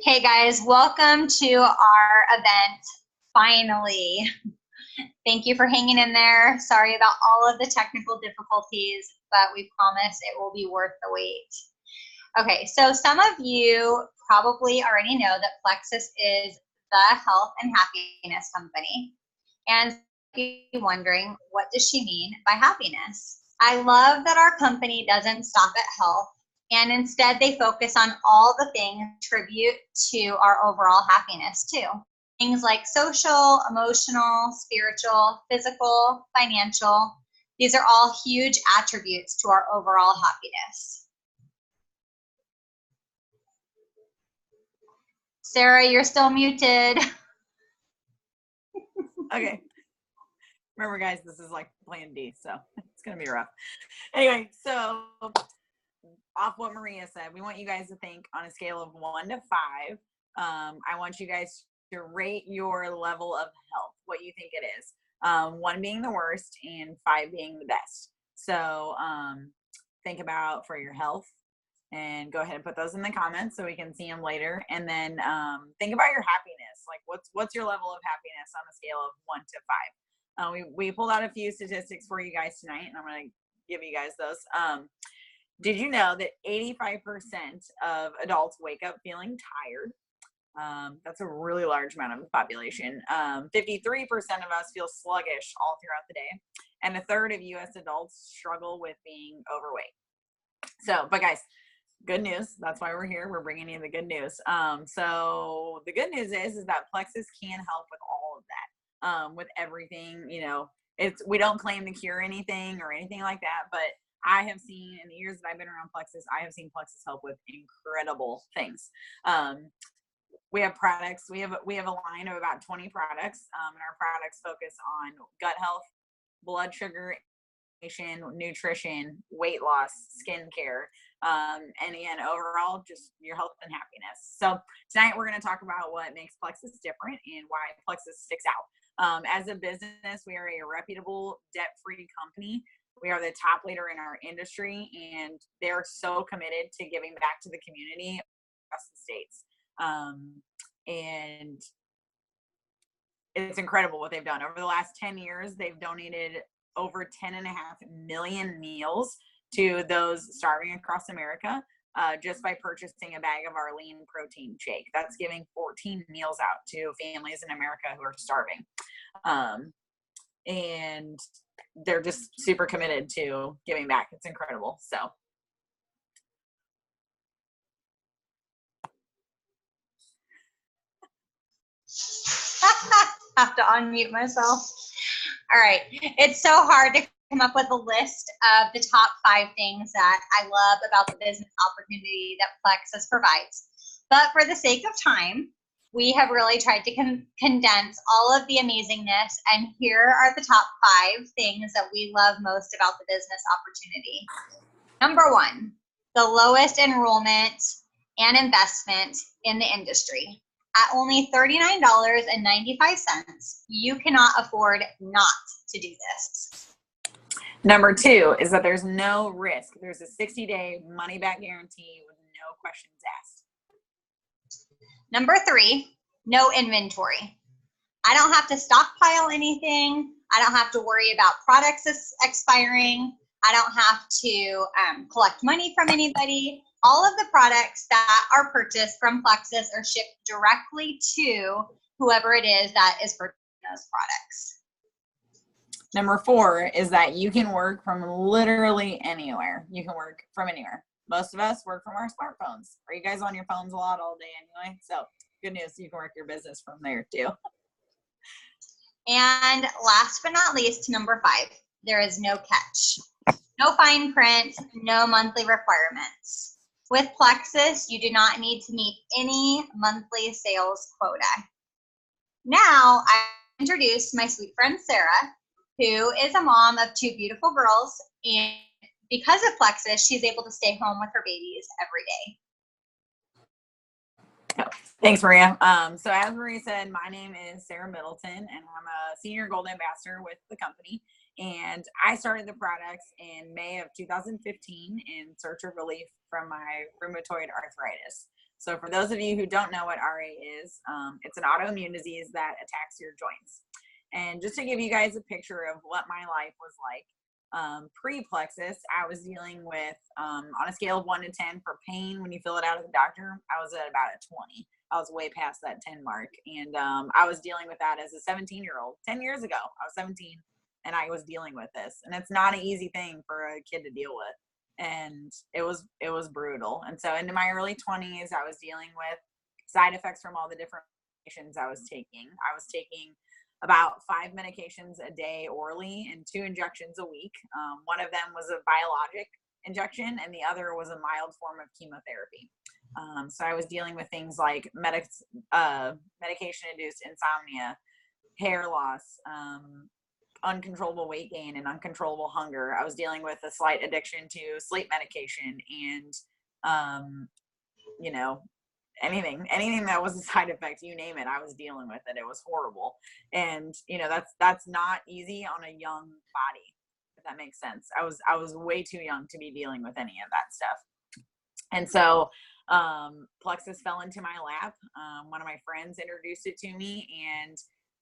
Hey guys, welcome to our event. Finally, thank you for hanging in there. Sorry about all of the technical difficulties, but we promise it will be worth the wait. Okay, so some of you probably already know that Plexus is the health and happiness company. And you're wondering, what does she mean by happiness? I love that our company doesn't stop at health, and instead they focus on all the things that contribute to our overall happiness too. Things like social, emotional, spiritual, physical, financial. These are all huge attributes to our overall happiness. Sarah, you're still muted. Okay. Remember, guys, this is like plan D, so it's going to be rough. Anyway, so off what Maria said, we want you guys to think on a scale of 1 to 5. I want you guys to rate your level of health, what you think it is. 1 being the worst and 5 being the best. So think about for your health and go ahead and put those in the comments so we can see them later. And then think about your happiness. Like what's your level of happiness on a scale of 1 to 5? We pulled out a few statistics for you guys tonight, and I'm going to give you guys those. Did you know that 85% of adults wake up feeling tired? That's a really large amount of the population. 53% of us feel sluggish all throughout the day, and a third of U.S. adults struggle with being overweight. So, but guys, good news. That's why we're here. We're bringing you the good news. So the good news is that Plexus can help with all of that, with everything. We don't claim to cure anything or anything like that, but I have seen in the years that I've been around Plexus, I have seen Plexus help with incredible things. We have products. We have a line of about 20 products, and our products focus on gut health, blood sugar, nutrition, weight loss, skincare, and again, overall, just your health and happiness. So tonight we're going to talk about what makes Plexus different and why Plexus sticks out. As a business, we are a reputable, debt-free company. We are the top leader in our industry, and they're so committed to giving back to the community across the states. And it's incredible what they've done. Over the last 10 years, they've donated over 10.5 million meals to those starving across America, just by purchasing a bag of our lean protein shake. That's giving 14 meals out to families in America who are starving. And they're just super committed to giving back. It's incredible. So have to unmute myself. All right. It's so hard to come up with a list of the top 5 things that I love about the business opportunity that Plexus provides. But for the sake of time, we have really tried to condense all of the amazingness, and here are the top 5 things that we love most about the business opportunity. Number 1, the lowest enrollment and investment in the industry. At only $39.95, you cannot afford not to do this. Number 2 is that there's no risk. There's a 60-day money-back guarantee with no questions asked. Number 3, no inventory. I don't have to stockpile anything. I don't have to worry about products expiring. I don't have to collect money from anybody. All of the products that are purchased from Plexus are shipped directly to whoever it is that is purchasing those products. Number 4 is that you can work from literally anywhere. You can work from anywhere. Most of us work from our smartphones. Are you guys on your phones a lot all day anyway? So good news, you can work your business from there too. And last but not least, number 5, there is no catch. No fine print, no monthly requirements. With Plexus, you do not need to meet any monthly sales quota. Now, I introduce my sweet friend Sarah, who is a mom of 2 beautiful girls, and because of Plexus, she's able to stay home with her babies every day. Thanks, Maria. So as Maria said, my name is Sarah Middleton, and I'm a senior gold ambassador with the company. And I started the products in May of 2015 in search of relief from my rheumatoid arthritis. So for those of you who don't know what RA is, it's an autoimmune disease that attacks your joints. And just to give you guys a picture of what my life was like, pre-Plexus, I was dealing with, on a scale of 1 to 10 for pain, when you fill it out at the doctor, I was at about a 20. I was way past that 10 mark. And I was dealing with that as a 17-year-old. 10 years ago, I was 17, and I was dealing with this. And it's not an easy thing for a kid to deal with. And it was brutal. And so into my early 20s, I was dealing with side effects from all the different medications I was taking. I was taking about 5 medications a day orally and 2 injections a week. One of them was a biologic injection, and the other was a mild form of chemotherapy. So I was dealing with things like medication-induced insomnia, hair loss, uncontrollable weight gain, and uncontrollable hunger. I was dealing with a slight addiction to sleep medication and, anything that was a side effect, you name it, I was dealing with it. It was horrible. And, that's not easy on a young body, if that makes sense. I was way too young to be dealing with any of that stuff. And so, Plexus fell into my lap. One of my friends introduced it to me, and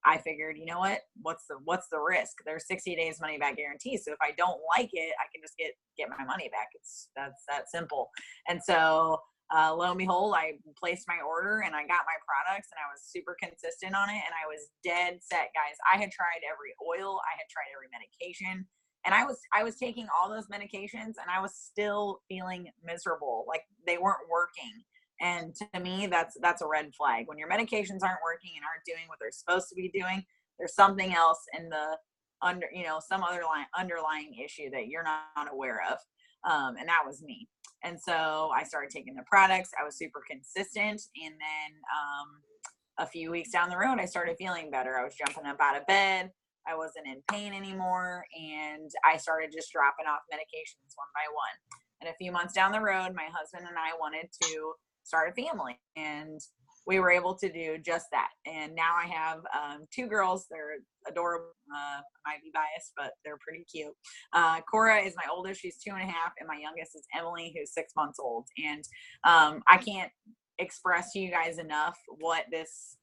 I figured, you know what, what's the risk? There's 60 days money back guarantee. So if I don't like it, I can just get my money back. That's that simple. And so, lo and behold, I placed my order and I got my products, and I was super consistent on it. And I was dead set, guys. I had tried every oil. I had tried every medication, and I was taking all those medications, and I was still feeling miserable. Like they weren't working. And to me, that's a red flag. When your medications aren't working and aren't doing what they're supposed to be doing, there's something else in the some other underlying issue that you're not aware of. And that was me. And so I started taking the products. I was super consistent. And then a few weeks down the road, I started feeling better. I was jumping up out of bed. I wasn't in pain anymore. And I started just dropping off medications one by one. And a few months down the road, my husband and I wanted to start a family, and we were able to do just that. And now I have 2 girls. They're adorable. I might be biased, but they're pretty cute. Cora is my oldest. She's 2.5, and my youngest is Emily, who's 6 months old. And I can't express to you guys enough what this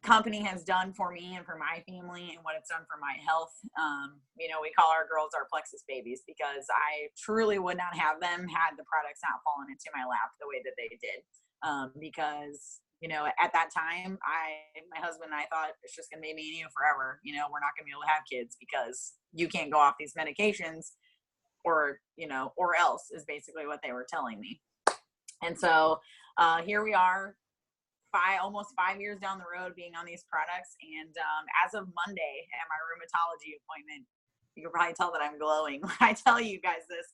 company has done for me and for my family, and what it's done for my health. We call our girls our Plexus babies, because I truly would not have them had the products not fallen into my lap the way that they did. Because at that time, my husband and I thought, it's just gonna be me and you forever. We're not gonna be able to have kids because you can't go off these medications, or else, is basically what they were telling me. And so here we are, almost 5 years down the road being on these products. And as of Monday at my rheumatology appointment, you can probably tell that I'm glowing when I tell you guys this.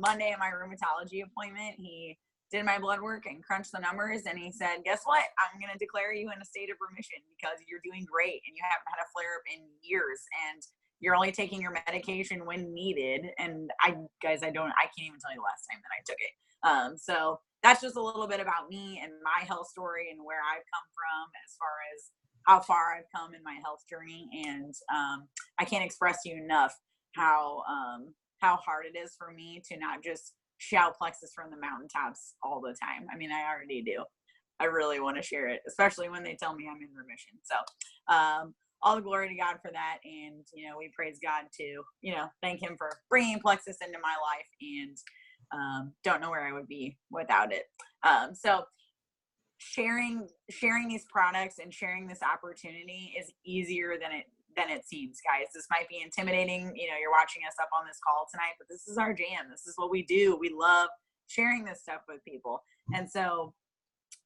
Monday at my rheumatology appointment, he did my blood work and crunched the numbers, and he said, guess what? I'm going to declare you in a state of remission because you're doing great and you haven't had a flare up in years, and you're only taking your medication when needed. And I can't even tell you the last time that I took it. So that's just a little bit about me and my health story and where I've come from as far as how far I've come in my health journey. And I can't express to you enough how hard it is for me to not just shout Plexus from the mountaintops all the time. I mean, I already do. I really want to share it, especially when they tell me I'm in remission. So all the glory to God for that. And, we praise God to, thank him for bringing Plexus into my life, and don't know where I would be without it. So sharing these products and sharing this opportunity is easier than it seems, guys. This might be intimidating. You're watching us up on this call tonight, but this is our jam. This is what we do. We love sharing this stuff with people. And so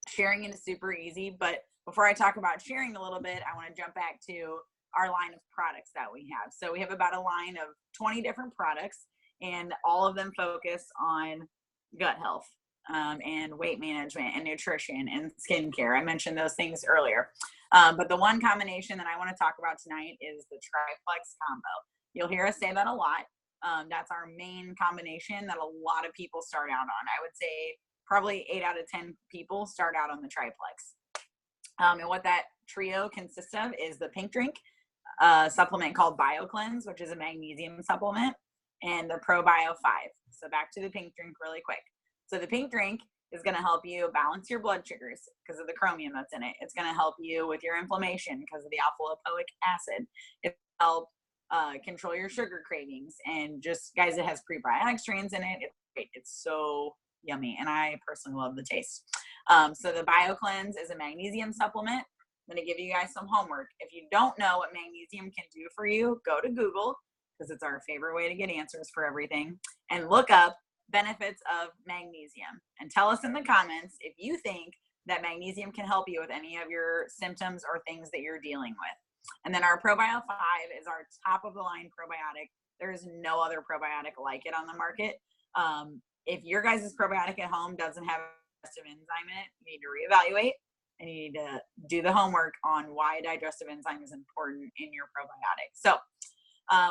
sharing it is super easy. But before I talk about sharing a little bit, I want to jump back to our line of products that we have. So we have about a line of 20 different products, and all of them focus on gut health, and weight management and nutrition and skincare. I mentioned those things earlier. But the one combination that I want to talk about tonight is the Triplex combo. You'll hear us say that a lot. That's our main combination that a lot of people start out on. I would say probably 8 out of 10 people start out on the Triplex. And what that trio consists of is the Pink Drink, a supplement called BioCleanse, which is a magnesium supplement, and the ProBio 5. So back to the Pink Drink really quick. So the Pink Drink is going to help you balance your blood sugars because of the chromium that's in it. It's going to help you with your inflammation because of the alpha lipoic acid. It will help control your sugar cravings. And just, guys, it has prebiotic strains in it. It's so yummy, and I personally love the taste. So the BioCleanse is a magnesium supplement. I'm going to give you guys some homework. If you don't know what magnesium can do for you, go to Google, because it's our favorite way to get answers for everything, and look up benefits of magnesium and tell us in the comments if you think that magnesium can help you with any of your symptoms or things that you're dealing with. And then our ProBio 5 is our top of the line probiotic. There's no other probiotic like it on the market. If your guys' probiotic at home doesn't have digestive enzyme in it, you need to reevaluate, and you need to do the homework on why digestive enzyme is important in your probiotic. So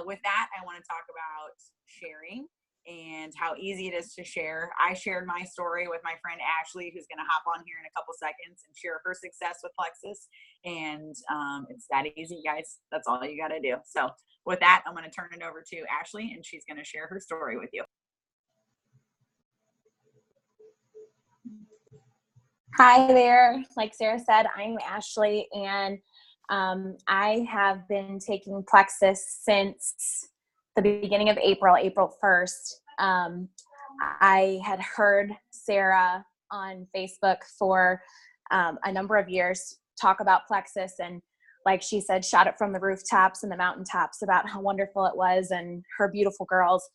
with that, I want to talk about sharing and how easy it is to share. I shared my story with my friend Ashley, who's going to hop on here in a couple seconds and share her success with Plexus. And it's that easy, guys. That's all you got to do. So with that, I'm going to turn it over to Ashley, and she's going to share her story with you. Hi there. Like Sarah said, I'm Ashley, and I have been taking Plexus since the beginning of April 1st. I had heard Sarah on Facebook for a number of years talk about Plexus, and like she said, shout it from the rooftops and the mountaintops about how wonderful it was and her beautiful girls.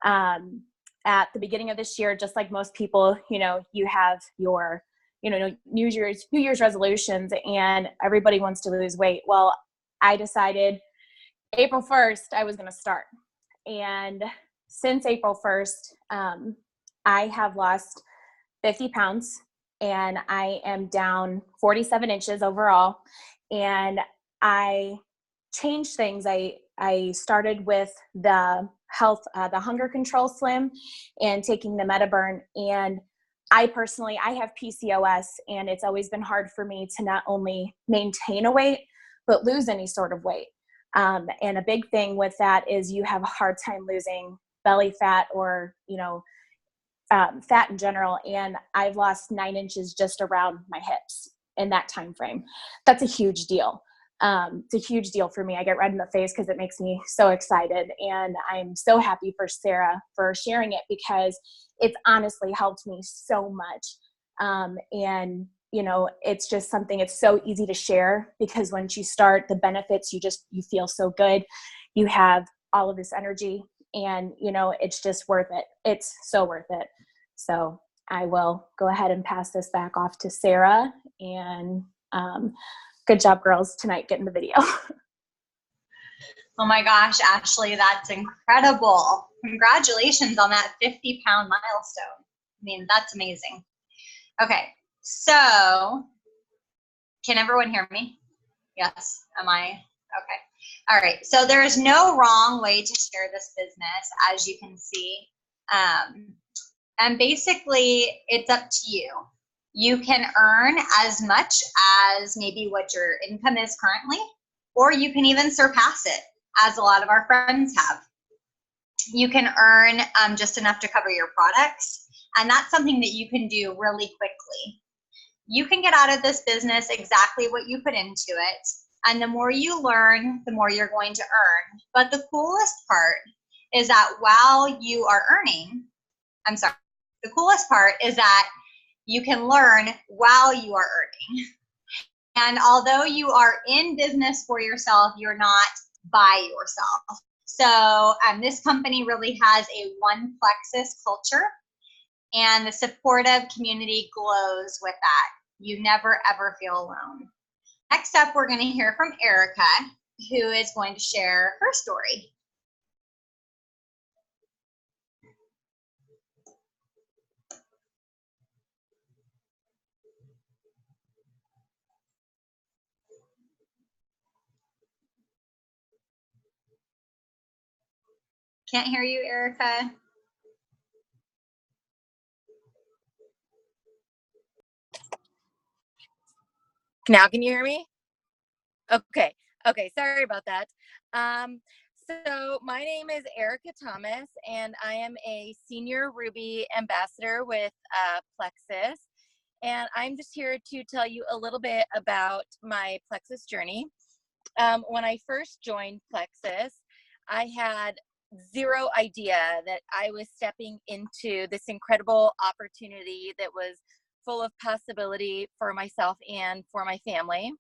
At the beginning of this year, just like most people, you have your New Year's resolutions, and everybody wants to lose weight. Well, I decided April 1st, I was going to start. And since April 1st, I have lost 50 pounds, and I am down 47 inches overall. And I changed things. I started with the Hunger Control Slim and taking the MetaBurn. And I have PCOS, and it's always been hard for me to not only maintain a weight, but lose any sort of weight. And a big thing with that is you have a hard time losing belly fat or, fat in general. And I've lost 9 inches just around my hips in that time frame. That's a huge deal. It's a huge deal for me. I get red in the face because it makes me so excited. And I'm so happy for Sarah for sharing it, because it's honestly helped me so much. And it's just something, it's so easy to share, because once you start the benefits, you feel so good. You have all of this energy, and it's just worth it. It's so worth it. So I will go ahead and pass this back off to Sarah, and good job, girls, tonight getting the video. Oh my gosh, Ashley, that's incredible. Congratulations on that 50-pound milestone. I mean, that's amazing. Okay, so can everyone hear me? Yes, am I? Okay. All right, so there is no wrong way to share this business, as you can see. And basically, it's up to you. You can earn as much as maybe what your income is currently, or you can even surpass it, as a lot of our friends have. You can earn just enough to cover your products, and that's something that you can do really quickly. You can get out of this business exactly what you put into it, and the more you learn, the more you're going to earn. But the coolest part is that while you are earning, the coolest part is that you can learn while you are earning. And although you are in business for yourself, you're not by yourself. So this company really has a one Plexus culture, and the supportive community glows with that. You never, ever feel alone. Next up, we're going to hear from Erica, who is going to share her story. Can't hear you, Erica. Now, can you hear me? Okay. Sorry about that. So my name is Erica Thomas, and I am a senior Ruby ambassador with Plexus. And I'm just here to tell you a little bit about my Plexus journey. When I first joined Plexus, I had zero idea that I was stepping into this incredible opportunity that was full of possibility for myself and for my family.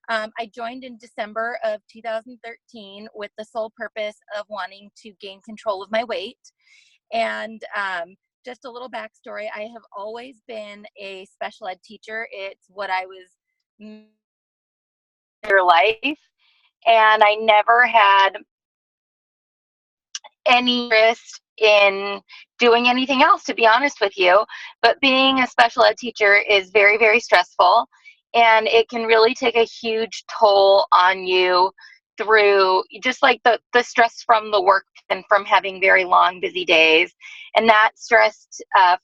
I joined in December of 2013 with the sole purpose of wanting to gain control of my weight. And just a little backstory, I have always been a special ed teacher. It's what I was in their life. And I never had any interest in doing anything else, to be honest with you. But being a special ed teacher is very, very stressful, and it can really take a huge toll on you through just like the stress from the work and from having very long, busy days. And that stress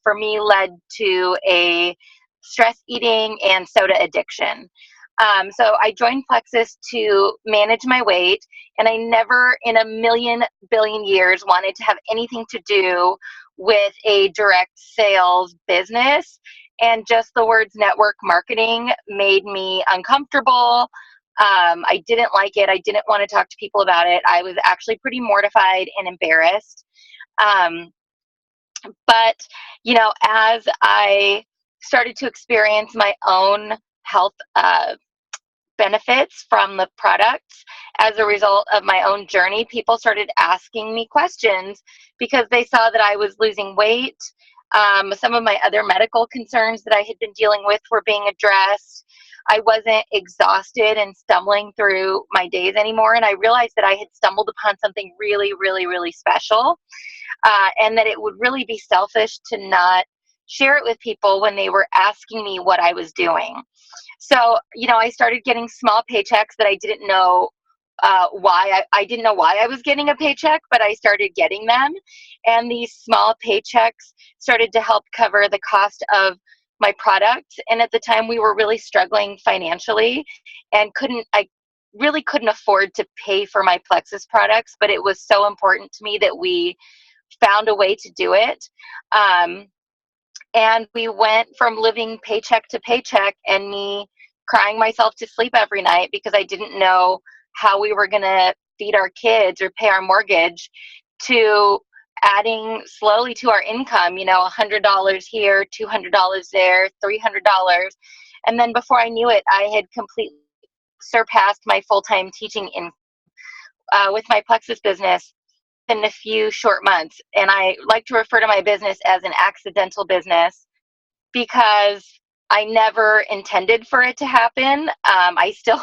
for me led to a stress eating and soda addiction. So I joined Plexus to manage my weight, and I never in a million billion years wanted to have anything to do with a direct sales business. And just the words network marketing made me uncomfortable. I didn't like it. I didn't want to talk to people about it. I was actually pretty mortified and embarrassed. But, as I started to experience my own health benefits from the products as a result of my own journey, people started asking me questions because they saw that I was losing weight. Some of my other medical concerns that I had been dealing with were being addressed. I wasn't exhausted and stumbling through my days anymore. And I realized that I had stumbled upon something really, really, really special, and that it would really be selfish to not share it with people when they were asking me what I was doing. So, I started getting small paychecks that I didn't know why. I didn't know why I was getting a paycheck, but I started getting them. And these small paychecks started to help cover the cost of my product. And at the time, we were really struggling financially and I really couldn't afford to pay for my Plexus products, but it was so important to me that we found a way to do it. And we went from living paycheck to paycheck and me crying myself to sleep every night because I didn't know how we were going to feed our kids or pay our mortgage, to adding slowly to our income, $100 here, $200 there, $300. And then before I knew it, I had completely surpassed my full-time teaching income with my Plexus business in a few short months. And I like to refer to my business as an accidental business because I never intended for it to happen. I still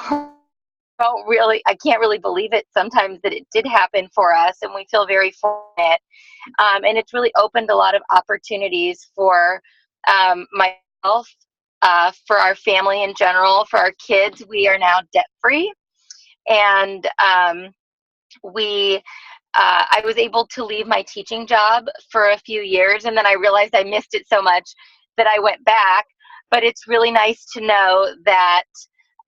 I can't really believe it sometimes that it did happen for us, and we feel very fortunate. And it's really opened a lot of opportunities for myself, for our family in general, for our kids. We are now debt free, and I was able to leave my teaching job for a few years, and then I realized I missed it so much that I went back. But it's really nice to know that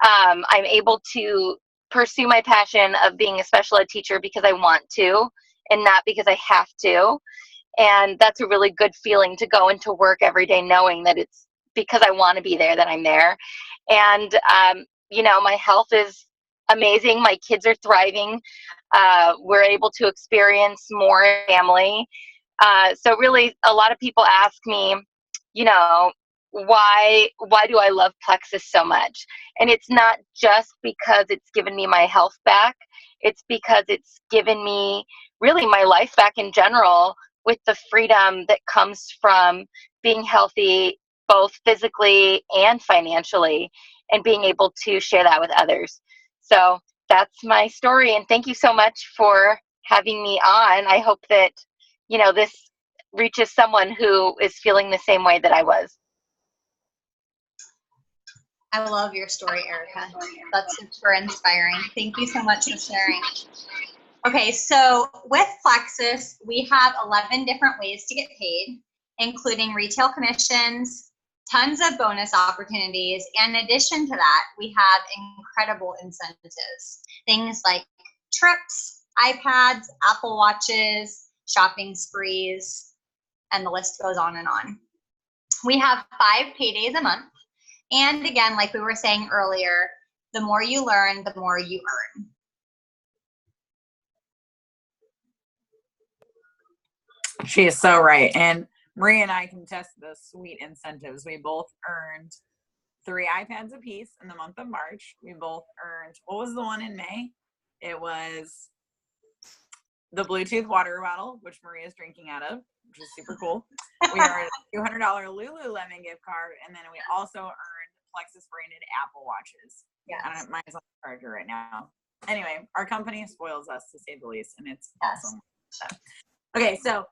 I'm able to pursue my passion of being a special ed teacher because I want to and not because I have to. And that's a really good feeling, to go into work every day knowing that it's because I want to be there that I'm there. And, my health is amazing. My kids are thriving. We're able to experience more family. So really, a lot of people ask me, why do I love Plexus so much? And it's not just because it's given me my health back. It's because it's given me really my life back in general, with the freedom that comes from being healthy, both physically and financially, and being able to share that with others. So that's my story. And thank you so much for having me on. I hope that, this reaches someone who is feeling the same way that I was. I love your story, Erica. That's super inspiring. Thank you so much for sharing. Okay, so with Plexus, we have 11 different ways to get paid, including retail commissions, tons of bonus opportunities. And in addition to that, we have incredible incentives. Things like trips, iPads, Apple Watches, shopping sprees, and the list goes on and on. We have 5 paydays a month. And again, like we were saying earlier, the more you learn, the more you earn. She is so right. And Maria and I can test the sweet incentives. We both earned 3 iPads apiece in the month of March. We both earned, what was the one in May? It was the Bluetooth water bottle, which Maria is drinking out of, which is super cool. We earned a $200 Lululemon gift card, and then we also earned Plexus branded Apple Watches. Yes. I don't know, mine's on the charger right now. Anyway, our company spoils us, to say the least, and it's Yes. awesome. Okay, so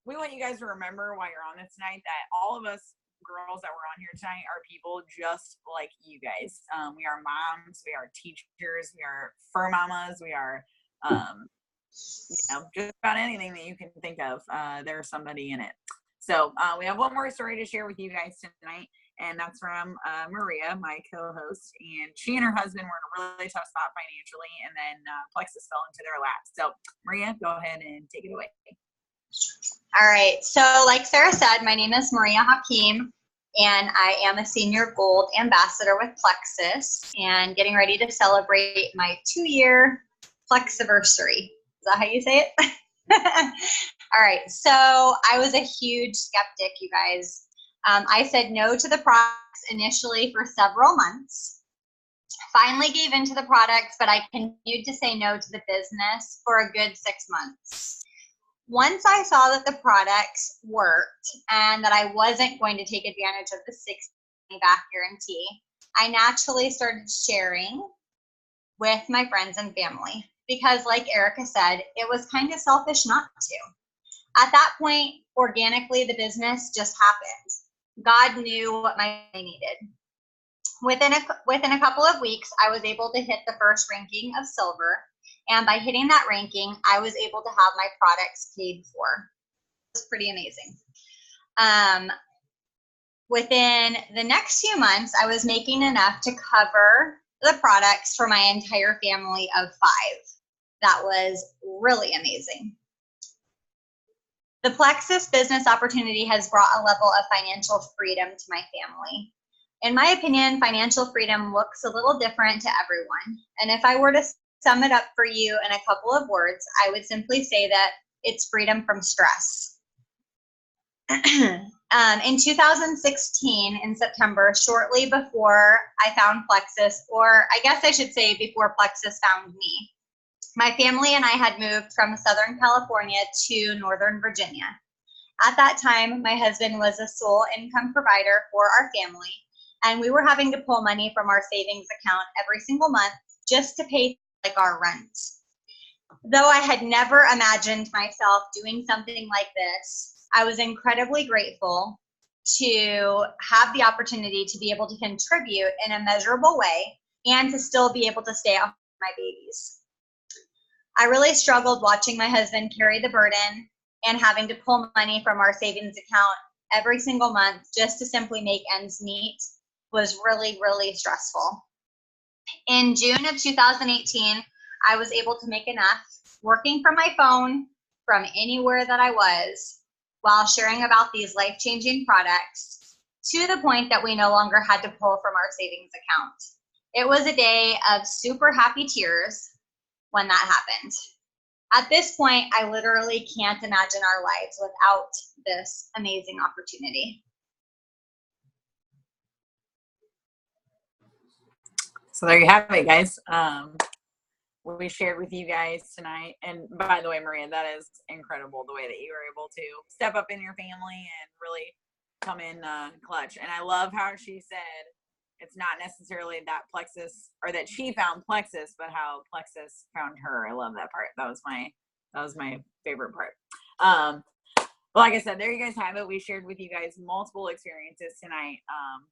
we want you guys to remember while you're on this tonight that all of us girls that were on here tonight are people just like you guys. We are moms, we are teachers, we are fur mamas, we are just about anything that you can think of, there's somebody in it. So we have one more story to share with you guys tonight, and that's from Maria, my co-host, and she and her husband were in a really tough spot financially, and then Plexus fell into their lap. So Maria, go ahead and take it away. All right, so like Sarah said, my name is Maria Hakim, and I am a senior gold ambassador with Plexus, and getting ready to celebrate my 2-year Plexiversary. Is that how you say it? All right, so I was a huge skeptic, you guys. I said no to the products initially for several months. Finally gave into the products, but I continued to say no to the business for a good 6 months. Once I saw that the products worked and that I wasn't going to take advantage of the 60 back guarantee, I naturally started sharing with my friends and family because, like Erica said, it was kind of selfish not to. At that point, organically, the business just happened. God knew what my family needed. Within a couple of weeks, I was able to hit the first ranking of silver. And by hitting that ranking, I was able to have my products paid for. It was pretty amazing. Within the next few months, I was making enough to cover the products for my entire family of 5. That was really amazing. The Plexus business opportunity has brought a level of financial freedom to my family. In my opinion, financial freedom looks a little different to everyone. And if I were to sum it up for you in a couple of words, I would simply say that it's freedom from stress. In 2016, in September, shortly before I found Plexus, or I guess I should say before Plexus found me, my family and I had moved from Southern California to Northern Virginia. At that time, my husband was a sole income provider for our family, and we were having to pull money from our savings account every single month just to pay like our rent. Though I had never imagined myself doing something like this, I was incredibly grateful to have the opportunity to be able to contribute in a measurable way and to still be able to stay at home with my babies. I really struggled watching my husband carry the burden and having to pull money from our savings account every single month just to simply make ends meet was really, really stressful. In June of 2018, I was able to make enough working from my phone from anywhere that I was while sharing about these life-changing products to the point that we no longer had to pull from our savings account. It was a day of super happy tears when that happened. At this point, I literally can't imagine our lives without this amazing opportunity. So there you have it, guys. We shared with you guys tonight. And by the way, Maria, that is incredible, the way that you were able to step up in your family and really come in clutch. And I love how she said it's not necessarily that Plexus or that she found Plexus, but how Plexus found her. I love that part. That was my favorite part. Well, like I said, there you guys have it. We shared with you guys multiple experiences tonight,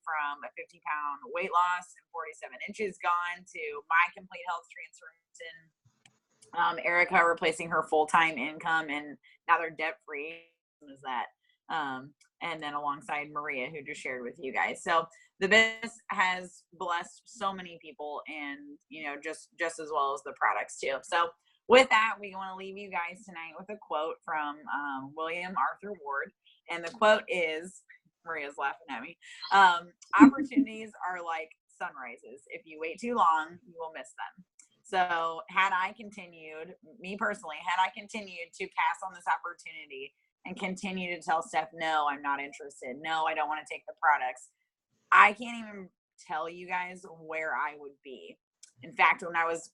from a 50-pound weight loss and 47 inches gone to my complete health transformation. Erica replacing her full-time income and now they're debt-free. Is that? And then alongside Maria, who just shared with you guys. So the business has blessed so many people, and just as well as the products too. So with that, we want to leave you guys tonight with a quote from William Arthur Ward. And the quote is, Maria's laughing at me, opportunities are like sunrises. If you wait too long, you will miss them. So had I continued, me personally, had I continued to pass on this opportunity and continue to tell Steph, no, I'm not interested. No, I don't want to take the products. I can't even tell you guys where I would be. In fact,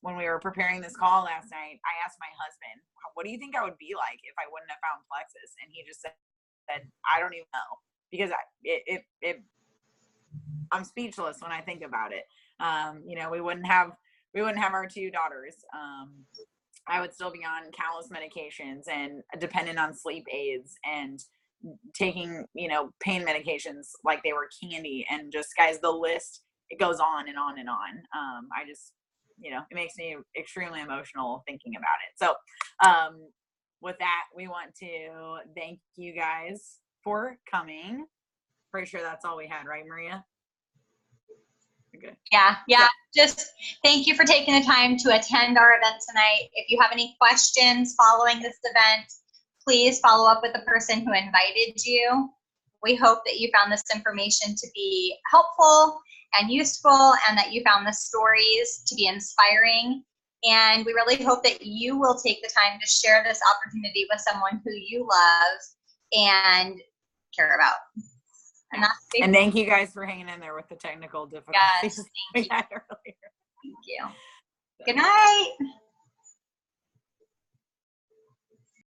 when we were preparing this call last night, I asked my husband, what do you think I would be like if I wouldn't have found Plexus? And he just said, I don't even know, because I'm speechless when I think about it. We wouldn't have our two daughters. I would still be on countless medications and dependent on sleep aids and taking, pain medications like they were candy, and just, guys, the list, it goes on and on and on. I just, it makes me extremely emotional thinking about it. So with that, we want to thank you guys for coming. Pretty sure that's all we had, right, Maria? Okay. Yeah. Just thank you for taking the time to attend our event tonight. If you have any questions following this event, please follow up with the person who invited you. We hope that you found this information to be helpful and useful, and that you found the stories to be inspiring. And we really hope that you will take the time to share this opportunity with someone who you love and care about. And thank you guys for hanging in there with the technical difficulties. Yes, we had earlier. Thank you. Good night.